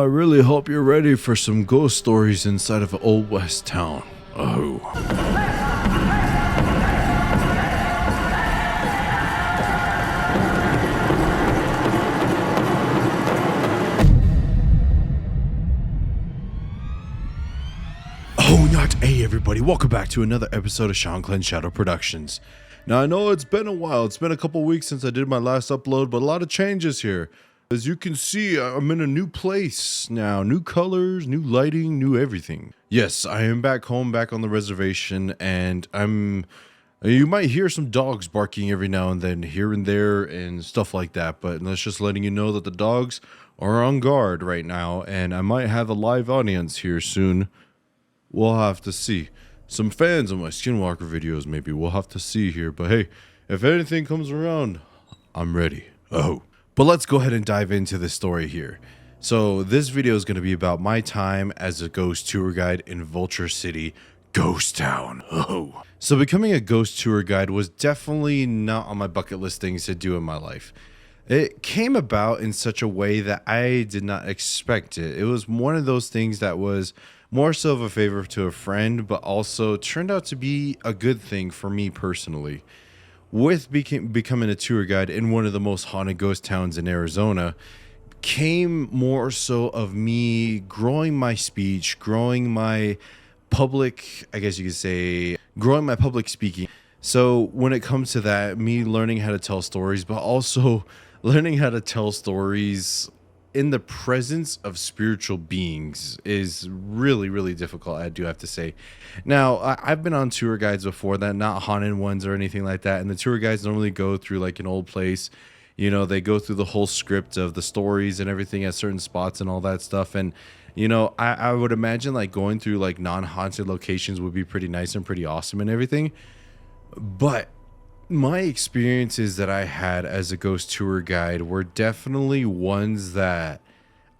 I really hope you're ready for some ghost stories inside of Old West Town. Oh. Oh, not A, everybody. Welcome back to another episode of Shanclen Shadow Productions. Now, I know it's been a while. It's been a couple weeks since I did my last upload, but a lot of changes here. As you can see, I'm in a new place now. New colors, new lighting, new everything. Yes, I am back home, back on the reservation, and you might hear some dogs barking every now and then, here and there, and stuff like that, but that's just letting you know that the dogs are on guard right now, and I might have a live audience here soon. We'll have to see. Some fans of my Skinwalker videos, maybe. We'll have to see here, but hey, if anything comes around, I'm ready. Oh. But let's go ahead and dive into this story here. So this video is going to be about my time as a ghost tour guide in Vulture City, Ghost Town. Oh. So becoming a ghost tour guide was definitely not on my bucket list things to do in my life. It came about in such a way that I did not expect it. It was one of those things that was more so of a favor to a friend, but also turned out to be a good thing for me personally. With becoming a tour guide in one of the most haunted ghost towns in Arizona came more so of me growing my speech, growing my public, I guess you could say, growing my public speaking. So when it comes to that, me learning how to tell stories, but also learning how to tell stories in the presence of spiritual beings is really, really difficult, I do have to say. Now, I've been on tour guides before that, not haunted ones or anything like that, and the tour guides normally go through like an old place. You know, they go through the whole script of the stories and everything at certain spots and all that stuff. And, you know, I would imagine like going through like non-haunted locations would be pretty nice and pretty awesome and everything. But my experiences that I had as a ghost tour guide were definitely ones that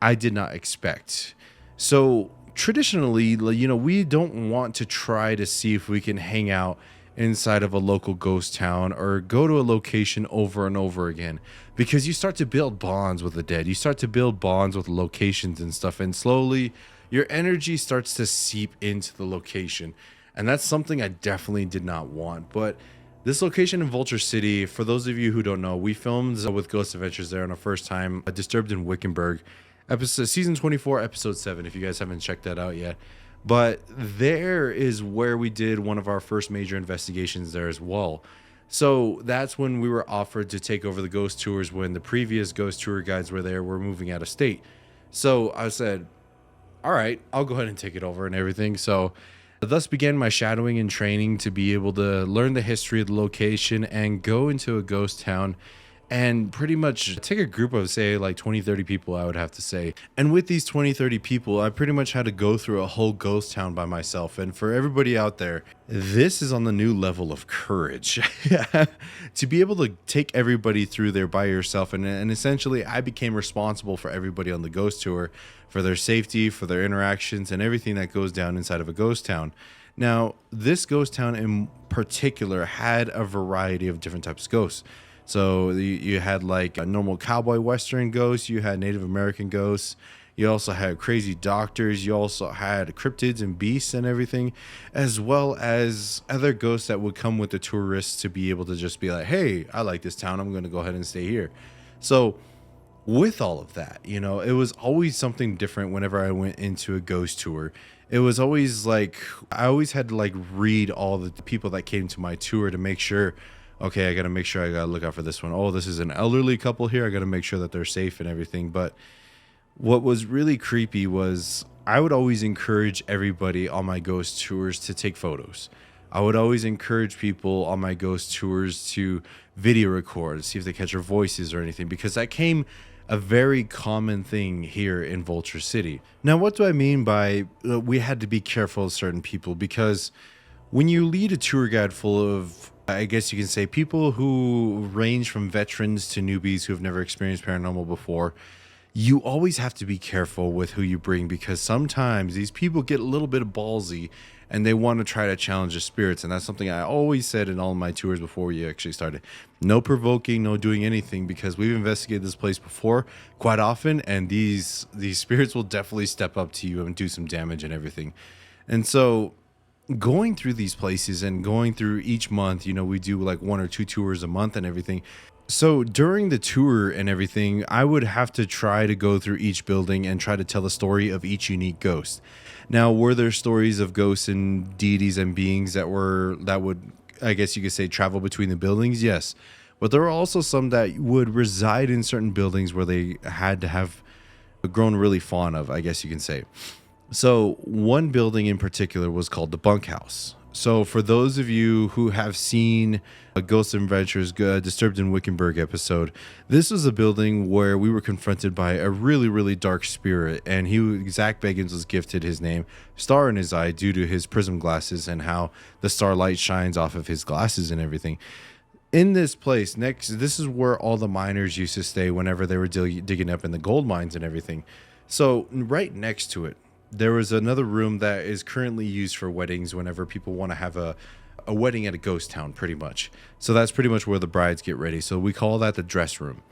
I did not expect. So traditionally, you know, we don't want to try to see if we can hang out inside of a local ghost town or go to a location over and over again, because you start to build bonds with the dead. You start to build bonds with locations and stuff, and slowly your energy starts to seep into the location. And that's something I definitely did not want. But this location in Vulture City, for those of you who don't know, we filmed with Ghost Adventures there on our first time, Disturbed in Wickenburg, season 24, episode 7, if you guys haven't checked that out yet. But there is where we did one of our first major investigations there as well. So that's when we were offered to take over the ghost tours when the previous ghost tour guides were there, were moving out of state. So I said, all right, I'll go ahead and take it over and everything. So thus began my shadowing and training to be able to learn the history of the location and go into a ghost town and pretty much take a group of, say, like 20-30 people, I would have to say. And with these 20-30 people, I pretty much had to go through a whole ghost town by myself. And for everybody out there, this is on the new level of courage. To be able to take everybody through there by yourself. And essentially, I became responsible for everybody on the ghost tour, for their safety, for their interactions, and everything that goes down inside of a ghost town. Now, this ghost town in particular had a variety of different types of ghosts. So you had like a normal cowboy western ghosts, you had Native American ghosts, you also had crazy doctors, you also had cryptids and beasts and everything, as well as other ghosts that would come with the tourists to be able to just be like, hey, I like this town, I'm going to go ahead and stay here. So with all of that, you know, it was always something different whenever I went into a ghost tour. It was always like, I always had to like read all the people that came to my tour to make sure, okay, I got to make sure I got to look out for this one. Oh, this is an elderly couple here. I got to make sure that they're safe and everything. But what was really creepy was I would always encourage everybody on my ghost tours to take photos. I would always encourage people on my ghost tours to video record, see if they catch our voices or anything, because that came a very common thing here in Vulture City. Now, what do I mean by we had to be careful of certain people? Because when you lead a tour guide full of, I guess you can say, people who range from veterans to newbies who have never experienced paranormal before, you always have to be careful with who you bring, because sometimes these people get a little bit ballsy and they want to try to challenge the spirits. And that's something I always said in all of my tours before we actually started. No provoking, no doing anything, because we've investigated this place before quite often, and these spirits will definitely step up to you and do some damage and everything. And so going through these places and going through each month, we do like 1 or 2 tours a month and everything. So during the tour and everything, I would have to try to go through each building and try to tell the story of each unique ghost. Now, were there stories of ghosts and deities and beings that would, I guess you could say, travel between the buildings? Yes. But there were also some that would reside in certain buildings where they had to have grown really fond of, I guess you can say. So one building in particular was called the bunkhouse. So for those of you who have seen a Ghost Adventures Disturbed in Wickenburg episode, this was a building where we were confronted by a really, really dark spirit. And Zach Bagans was gifted his name, Star in his eye, due to his prism glasses and how the starlight shines off of his glasses and everything. In this place, this is where all the miners used to stay whenever they were digging up in the gold mines and everything. So right next to it, there was another room that is currently used for weddings whenever people want to have a wedding at a ghost town, pretty much. So that's pretty much where the brides get ready. So we call that the dress room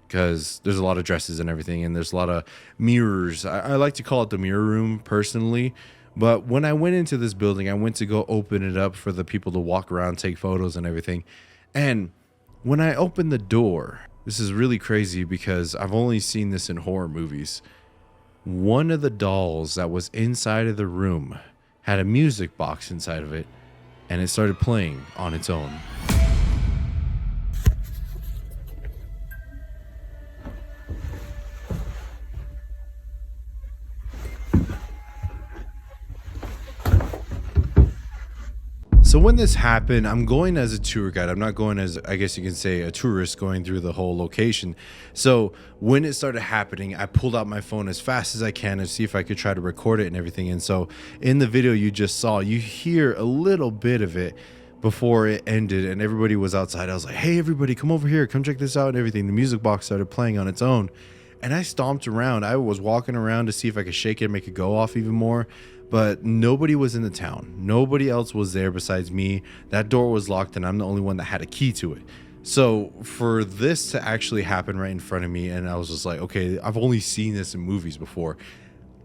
because there's a lot of dresses and everything, and there's a lot of mirrors. I like to call it the mirror room personally. But when I went into this building, I went to go open it up for the people to walk around, take photos and everything. And when I opened the door, this is really crazy because I've only seen this in horror movies. One of the dolls that was inside of the room had a music box inside of it, and it started playing on its own. So when this happened, I'm going as a tour guide. I'm not going as, I guess you can say, a tourist going through the whole location. So when it started happening, I pulled out my phone as fast as I can to see if I could try to record it and everything. And so in the video you just saw, you hear a little bit of it before it ended and everybody was outside. I was like, hey, everybody, come over here. Come check this out and everything. The music box started playing on its own. And I stomped around. I was walking around to see if I could shake it and make it go off even more. But nobody was in the town. Nobody else was there besides me. That door was locked and I'm the only one that had a key to it. So for this to actually happen right in front of me, and I was just like, okay, I've only seen this in movies before.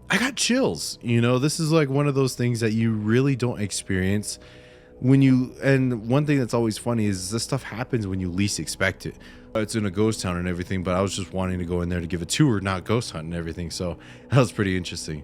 I got chills. This is like one of those things that you really don't experience and one thing that's always funny is this stuff happens when you least expect it. It's in a ghost town and everything, but I was just wanting to go in there to give a tour, not ghost hunt and everything. So that was pretty interesting.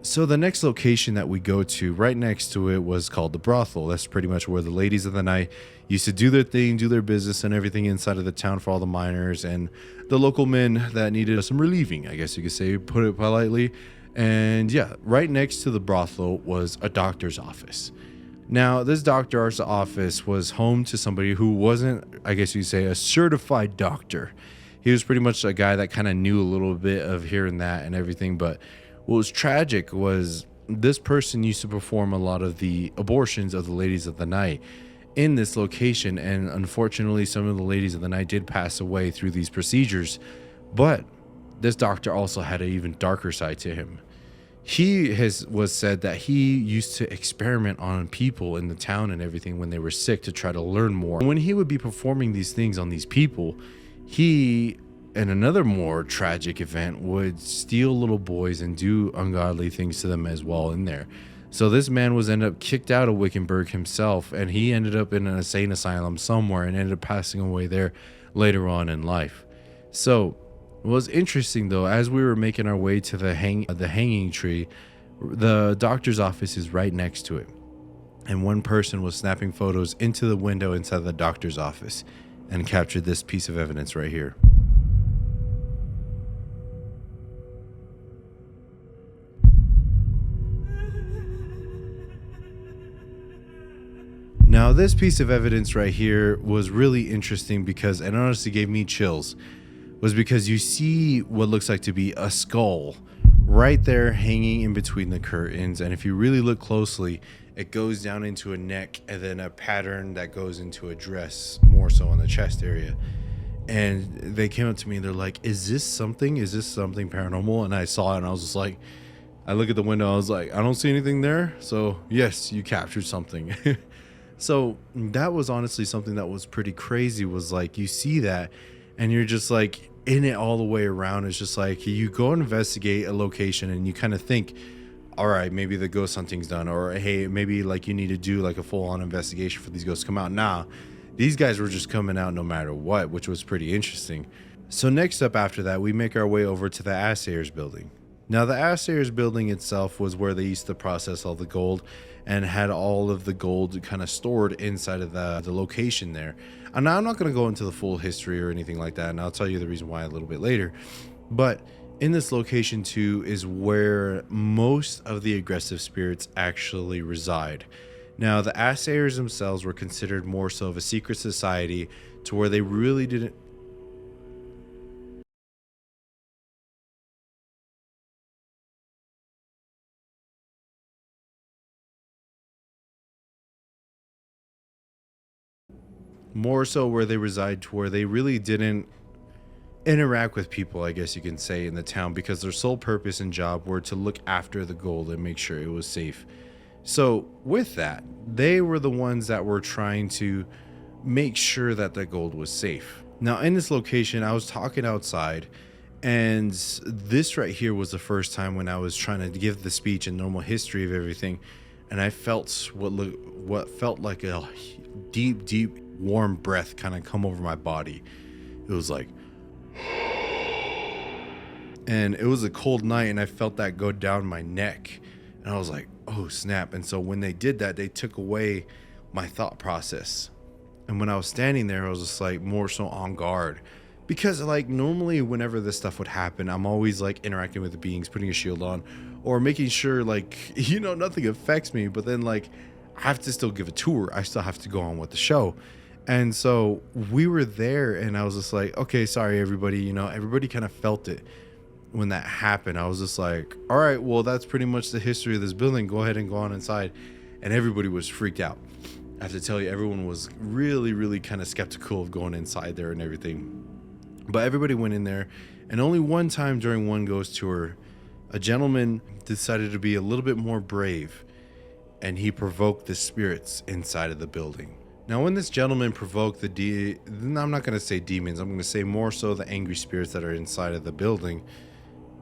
So the next location that we go to, right next to it, was called the brothel. That's pretty much where the ladies of the night used to do their thing, do their business and everything inside of the town for all the miners and the local men that needed some relieving, I guess you could say, put it politely. And yeah, right next to the brothel was a doctor's office. Now, this doctor's office was home to somebody who wasn't, I guess you'd say, a certified doctor. He was pretty much a guy that kind of knew a little bit of here and that and everything, but what was tragic was this person used to perform a lot of the abortions of the ladies of the night in this location. And unfortunately, some of the ladies of the night did pass away through these procedures. But this doctor also had an even darker side to him. Was said that he used to experiment on people in the town and everything when they were sick to try to learn more. When he would be performing these things on these people, he, in another more tragic event, would steal little boys and do ungodly things to them as well in there. So this man was ended up kicked out of Wickenburg himself, and he ended up in an insane asylum somewhere and ended up passing away there later on in life. So what was interesting though, as we were making our way to the hanging tree, the doctor's office is right next to it. And one person was snapping photos into the window inside the doctor's office and captured this piece of evidence right here. Now, this piece of evidence right here was really interesting because it honestly gave me chills. Was because you see what looks like to be a skull right there hanging in between the curtains, and if you really look closely, it goes down into a neck and then a pattern that goes into a dress, more so on the chest area. And they came up to me and they're like, is this something paranormal? And I saw it and I was just like, I look at the window, I was like, I don't see anything there. So yes, you captured something. So that was honestly something that was pretty crazy, was like, you see that and you're just like in it all the way around. It's just like you go and investigate a location and you kind of think, all right, maybe the ghost hunting's done, or hey, maybe like you need to do like a full-on investigation for these ghosts to come out. Nah, these guys were just coming out no matter what, which was pretty interesting. So next up after that, we make our way over to the Assayers building. Now the Assayers building itself was where they used to process all the gold and had all of the gold kind of stored inside of the location there. And now I'm not going to go into the full history or anything like that, and I'll tell you the reason why a little bit later. But in this location too is where most of the aggressive spirits actually reside. Now the Assayers themselves were considered more so of a secret society, to where they really didn't more so where they reside, to where they really didn't interact with people, I guess you can say, in the town, because their sole purpose and job were to look after the gold and make sure it was safe. So with that, they were the ones that were trying to make sure that the gold was safe. Now in this location, I was talking outside, and this right here was the first time when I was trying to give the speech and normal history of everything, and I felt what felt like a deep warm breath kind of come over my body. It was like, and it was a cold night, and I felt that go down my neck, and I was like, oh snap. And so when they did that, they took away my thought process, and when I was standing there, I was just like more so on guard, because like normally whenever this stuff would happen, I'm always like interacting with the beings, putting a shield on, or making sure like nothing affects me. But then like I have to still give a tour, I still have to go on with the show. And so we were there, and I was just like, okay, sorry everybody. Everybody kind of felt it when that happened. I was just like, all right, well, that's pretty much the history of this building, go ahead and go on inside. And everybody was freaked out. I have to tell you, everyone was really kind of skeptical of going inside there and everything. But everybody went in there, and only one time during one ghost tour, a gentleman decided to be a little bit more brave, and he provoked the spirits inside of the building. Now when this gentleman provoked I'm not going to say demons, I'm going to say more so the angry spirits that are inside of the building,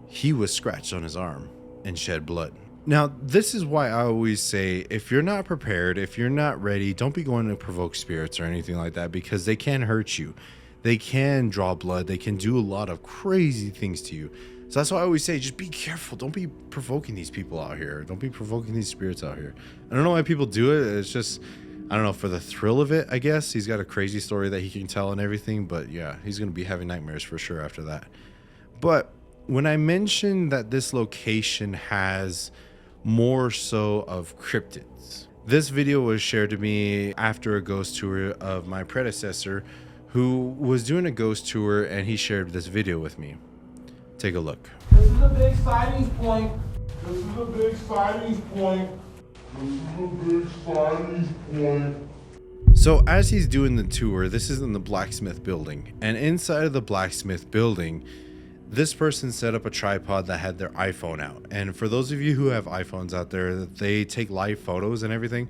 he was scratched on his arm and shed blood. Now this is why I always say, if you're not prepared, if you're not ready, don't be going to provoke spirits or anything like that, because they can hurt you. They can draw blood. They can do a lot of crazy things to you. So that's why I always say, just be careful. Don't be provoking these people out here. Don't be provoking these spirits out here. I don't know why people do it. It's just, I don't know, for the thrill of it, I guess. He's got a crazy story that he can tell and everything. But yeah, he's going to be having nightmares for sure after that. But when I mentioned that this location has more so of cryptids, this video was shared to me after a ghost tour of my predecessor, who was doing a ghost tour, and he shared this video with me. Take a look. This is a big sightings point. This is a big sightings point. This is a big sightings point. So as he's doing the tour, this is in the blacksmith building, and inside of the blacksmith building, this person set up a tripod that had their iPhone out. And for those of you who have iPhones out there, they take live photos and everything.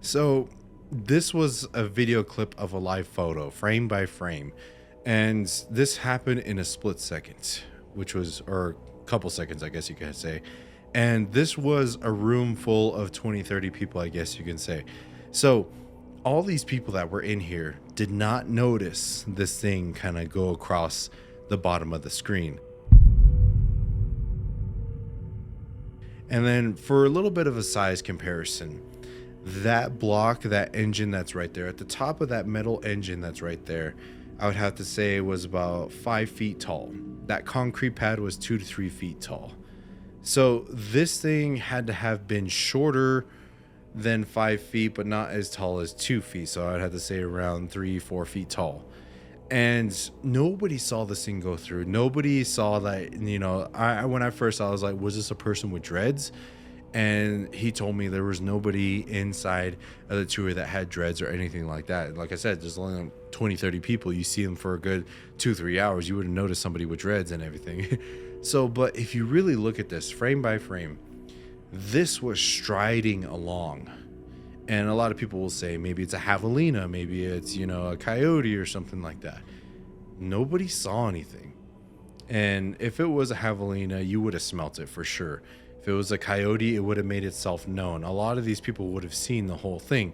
So this was a video clip of a live photo, frame by frame, and this happened in a split second, or a couple seconds, I guess you could say. And this was a room full of 20-30 people, I guess you can say. So all these people that were in here did not notice this thing kind of go across the bottom of the screen. And then for a little bit of a size comparison, that block, that engine that's right there, at the top of that metal engine that's right there, I would have to say was about 5 feet tall. That concrete pad was 2 to 3 feet tall. So this thing had to have been shorter than 5 feet, but not as tall as 2 feet. So I'd have to say around 3-4 feet tall. And nobody saw this thing go through. Nobody saw that, when I first saw it, I was like, was this a person with dreads? And he told me there was nobody inside of the tour that had dreads or anything like that. Like I said, there's only 20-30 people. You see them for a good 2-3 hours, you wouldn't notice somebody with dreads and everything. So, but if you really look at this frame by frame, this was striding along. And a lot of people will say maybe it's a javelina, maybe it's, a coyote or something like that. Nobody saw anything. And if it was a javelina, you would have smelt it for sure. If it was a coyote, it would have made itself known. A lot of these people would have seen the whole thing.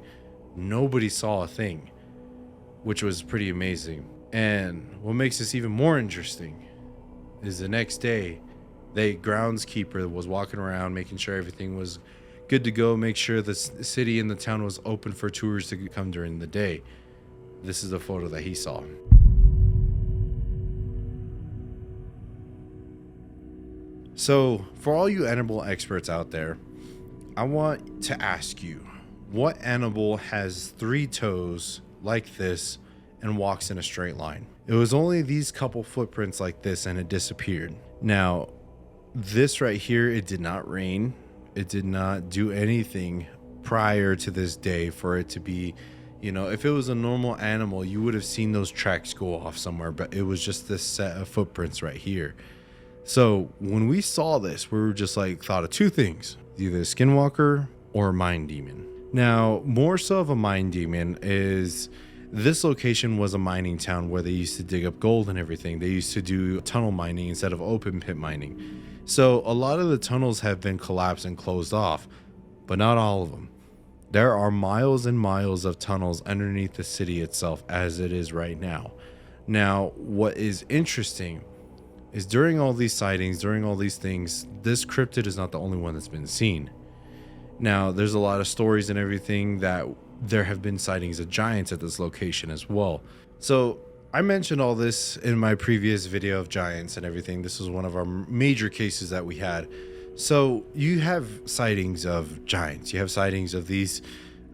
Nobody saw a thing, which was pretty amazing. And what makes this even more interesting is the next day, the groundskeeper was walking around making sure everything was good to go, make sure the city and the town was open for tourists to come during the day. This is a photo that he saw. So, for all you animal experts out there, I want to ask you, what animal has 3 toes like this and walks in a straight line? It was only these couple footprints like this and it disappeared. Now, this right here, it did not rain. It did not do anything prior to this day for it to be, if it was a normal animal, you would have seen those tracks go off somewhere, but it was just this set of footprints right here. So when we saw this, we were just thought of 2 things, either a skinwalker or a mind demon. Now, more so of a mind demon is this location was a mining town where they used to dig up gold and everything. They used to do tunnel mining instead of open pit mining. So a lot of the tunnels have been collapsed and closed off, but not all of them. There are miles and miles of tunnels underneath the city itself as it is right now. Now, what is interesting is during all these sightings, during all these things, this cryptid is not the only one that's been seen. Now, there's a lot of stories and everything that there have been sightings of giants at this location as well. So I mentioned all this in my previous video of giants and everything. This was one of our major cases that we had. So you have sightings of giants. You have sightings of these,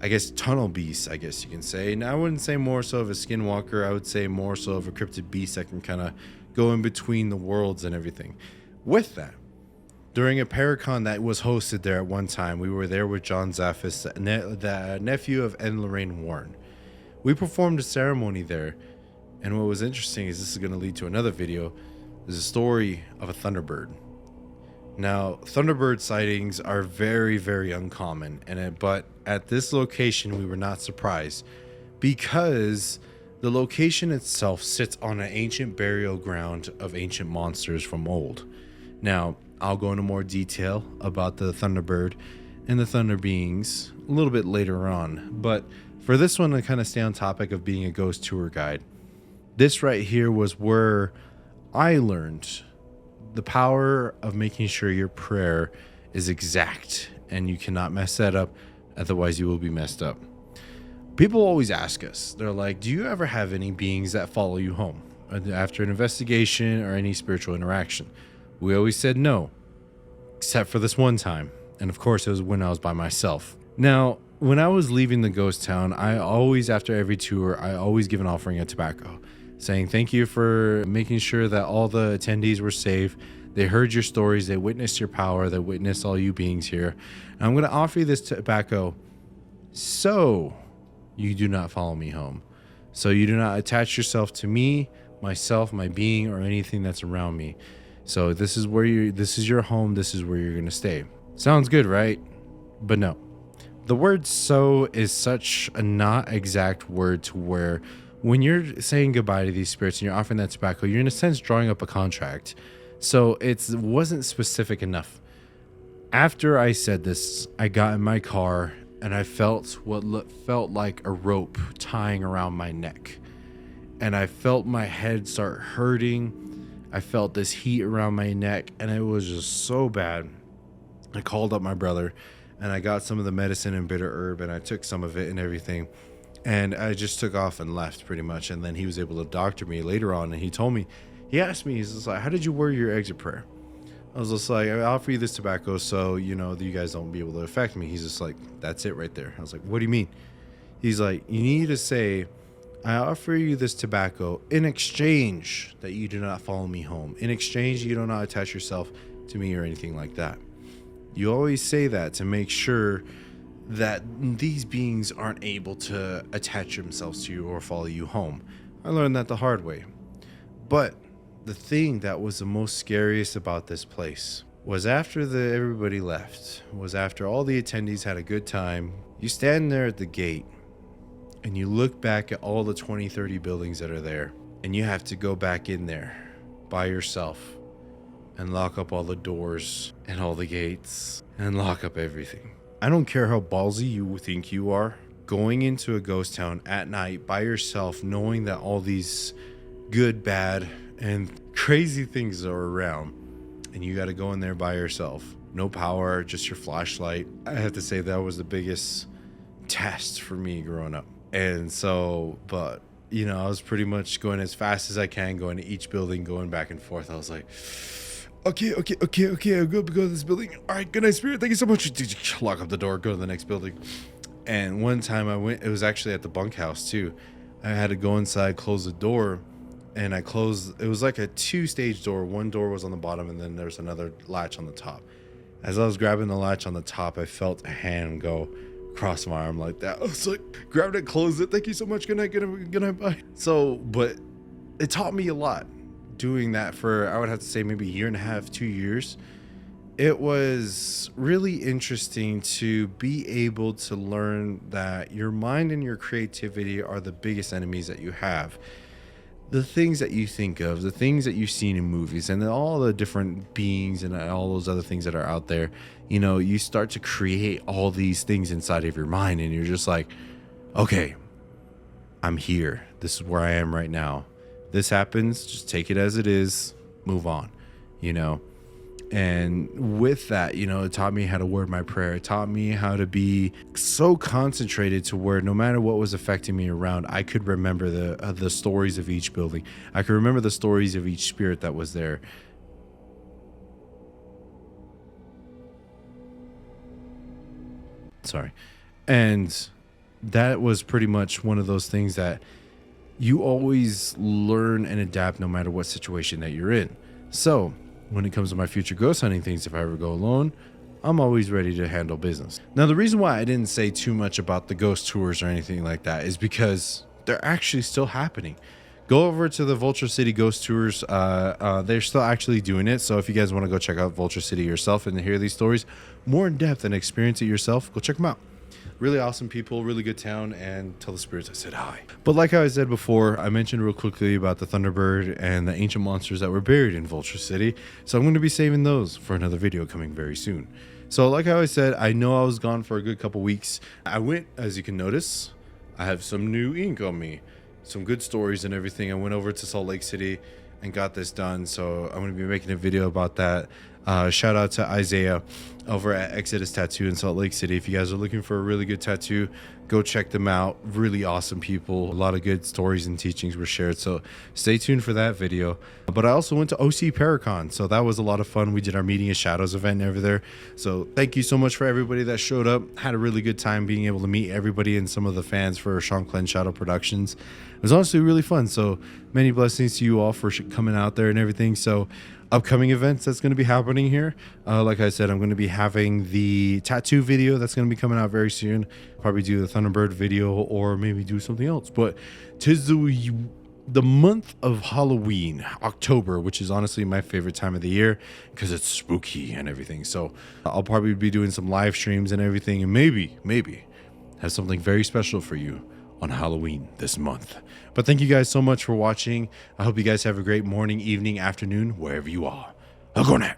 I guess, tunnel beasts, I guess you can say. Now, I wouldn't say more so of a skinwalker. I would say more so of a cryptid beast that can kind of go in between the worlds and everything. With that, during a Paracon that was hosted there at one time, we were there with John Zaffis, the nephew of Ed and Lorraine Warren. We performed a ceremony there, and what was interesting is this is going to lead to another video. There's a story of a thunderbird. Now, thunderbird sightings are very, very uncommon, but at this location we were not surprised because the location itself sits on an ancient burial ground of ancient monsters from old. Now, I'll go into more detail about the Thunderbird and the Thunder Beings a little bit later on. But for this one, to kind of stay on topic of being a ghost tour guide, this right here was where I learned the power of making sure your prayer is exact and you cannot mess that up, otherwise you will be messed up. People always ask us, they're like, do you ever have any beings that follow you home after an investigation or any spiritual interaction? We always said no, except for this one time. And of course, it was when I was by myself. Now, when I was leaving the ghost town, I always, after every tour, I always give an offering of tobacco, saying thank you for making sure that all the attendees were safe. They heard your stories. They witnessed your power. They witnessed all you beings here. And I'm going to offer you this tobacco so you do not follow me home. So you do not attach yourself to me, myself, my being, or anything that's around me. So this is your home. This is where you're going to stay. Sounds good, right? But no. The word so is such a not exact word to where when you're saying goodbye to these spirits and you're offering that tobacco, you're in a sense drawing up a contract. So it wasn't specific enough. After I said this, I got in my car and I felt what felt like a rope tying around my neck. And I felt my head start hurting. I felt this heat around my neck and it was just so bad. I called up my brother and I got some of the medicine and bitter herb and I took some of it and everything. And I just took off and left pretty much. And then he was able to doctor me later on. And he told me, he asked me, he's just like, how did you word your exit prayer? I was just like, I offer you this tobacco so, you guys don't be able to affect me. He's just like, that's it right there. I was like, what do you mean? He's like, you need to say, I offer you this tobacco in exchange that you do not follow me home. In exchange, you do not attach yourself to me or anything like that. You always say that to make sure that these beings aren't able to attach themselves to you or follow you home. I learned that the hard way. But the thing that was the most scariest about this place was after everybody left, was after all the attendees had a good time, you stand there at the gate and you look back at all the 20, 30 buildings that are there, and you have to go back in there by yourself and lock up all the doors and all the gates and lock up everything. I don't care how ballsy you think you are, going into a ghost town at night by yourself, knowing that all these good, bad, and crazy things are around, and you got to go in there by yourself. No power, just your flashlight. I have to say that was the biggest test for me growing up. And so, but you know, I was pretty much going as fast as I can, going to each building, going back and forth. I was like, okay, I'm going to go to this building. All right, good night, Spirit. Thank you so much. Lock up the door, go to the next building. And one time I went, it was actually at the bunkhouse too. I had to go inside, close the door, and I closed, it was like a 2-stage door. One door was on the bottom, and then there's another latch on the top. As I was grabbing the latch on the top, I felt a hand go across my arm like that. I was like, grabbed it, closed it. Thank you so much. Good night, bye. So, but it taught me a lot doing that for, I would have to say maybe a year and a half, 2 years. It was really interesting to be able to learn that your mind and your creativity are the biggest enemies that you have. The things that you think of, the things that you've seen in movies, and all the different beings and all those other things that are out there, you know, you start to create all these things inside of your mind, and you're just like, okay, I'm here. This is where I am right now. This happens, just take it as it is, move on, you know. And with that, you know, it taught me how to word my prayer. It taught me how to be so concentrated to where no matter what was affecting me around, I could remember the stories of each building. I could remember the stories of each spirit that was there. Sorry. And that was pretty much one of those things that you always learn and adapt no matter what situation that you're in. So when it comes to my future ghost hunting things, if I ever go alone, I'm always ready to handle business. Now, the reason why I didn't say too much about the ghost tours or anything like that is because they're actually still happening. Go over to the Vulture City ghost tours. They're still actually doing it. So if you guys want to go check out Vulture City yourself and hear these stories more in depth and experience it yourself, go check them out. Really awesome people, really good town, and tell the spirits I said hi. But like I said before, I mentioned real quickly about the Thunderbird and the ancient monsters that were buried in Vulture City. So I'm going to be saving those for another video coming very soon. So like I always said, I know I was gone for a good couple weeks. I went, as you can notice, I have some new ink on me, some good stories and everything. I went over to Salt Lake City and got this done. So I'm going to be making a video about that. Shout out to Isaiah over at Exodus Tattoo in Salt Lake City. If you guys are looking for a really good tattoo, go check them out. Really awesome people. A lot of good stories and teachings were shared. So stay tuned for that video. But I also went to OC Paracon. So that was a lot of fun. We did our Meeting of Shadows event over there. So thank you so much for everybody that showed up. Had a really good time being able to meet everybody and some of the fans for Shanclen Shadow Productions. It was honestly really fun. So many blessings to you all for coming out there and everything. So upcoming events that's going to be happening here. Like I said, I'm going to be having the tattoo video that's going to be coming out very soon. Probably do the Thunderbird video or maybe do something else. But 'tis the month of Halloween, October, which is honestly my favorite time of the year because it's spooky and everything. So I'll probably be doing some live streams and everything, and maybe have something very special for you on Halloween this month. But thank you guys so much for watching. I hope you guys have a great morning, evening, afternoon, wherever you are. I'll go now.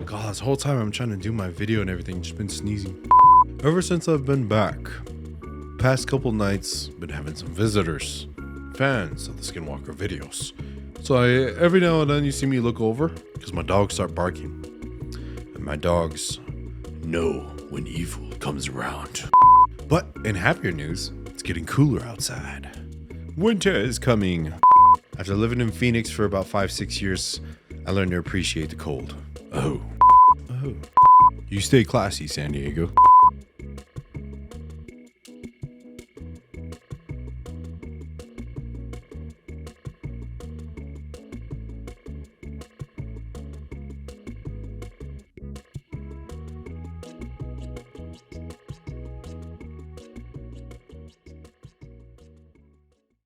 God, this whole time I'm trying to do my video and everything, just been sneezing. Ever since I've been back, past couple nights, been having some visitors, fans of the Skinwalker videos. So every now and then you see me look over because my dogs start barking. And my dogs know when evil comes around. But in happier news, it's getting cooler outside. Winter is coming. After living in Phoenix for about 5-6 years, I learned to appreciate the cold. Oh. You stay classy, San Diego.